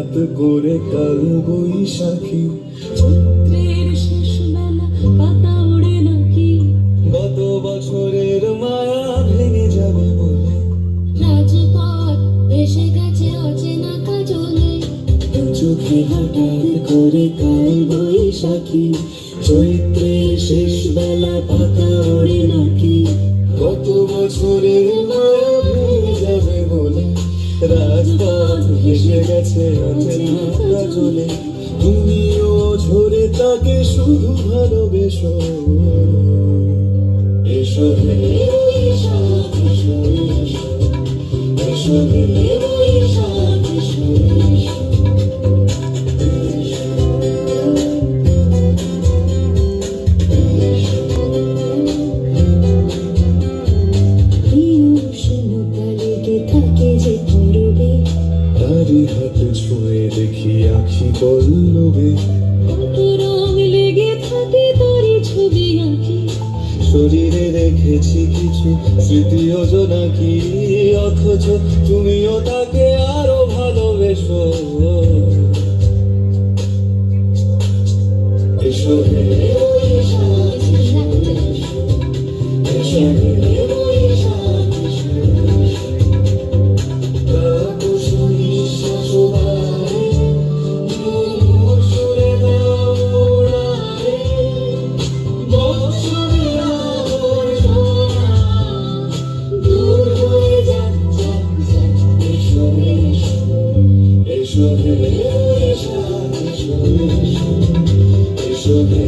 হঠাৎ করে কাল বৈশাখী, চৈত্রের শেষ বেলা পাতা ওড়ে নাকি, গত বছরের মায়া ভেঙে যাবে বলে, রাজপথ ভেসে গেছে অচেনা কাজলে, দু চোখে হঠাৎ করে কাল বৈশাখী, চৈত্রের শেষ বেলা পাতা ওড়ে নাকি, গত বছরের মায়া ভেঙে যাবে বলে, রাজপথ ভেসে গেছে অচেনা কাজলে, তুমিও ঝরে তাকে শুধু ভালোবেসো। এসো হে বৈশাখ, এসো এসো, এসো হে বৈশাখ, এসো এসো। উষ্ণতা লেগে থাকে যে পরবে, তারি হাতে ছুঁয়ে দেখি আখি পল্লবে, কত রং লেগে থাকে তারই ছবি আঁকি, শরীরে রেখেছি কিছু স্মৃতি অজনাকি, অথচ তুমিও তাকে আরো ভালোবেসো। এসো হে বৈশাখ, এসো এসো, এসো হে বৈশাখ, এসো এসো। তাপস নিঃশ্বাস বাড়ে, মধুর সুরে দাও ওড়ায়, বৎসরের আবর্জনা দূর হয়ে যাক যাক যাক। এসো এসো, এসো হে বৈশাখ, এসো এসো, এসো হে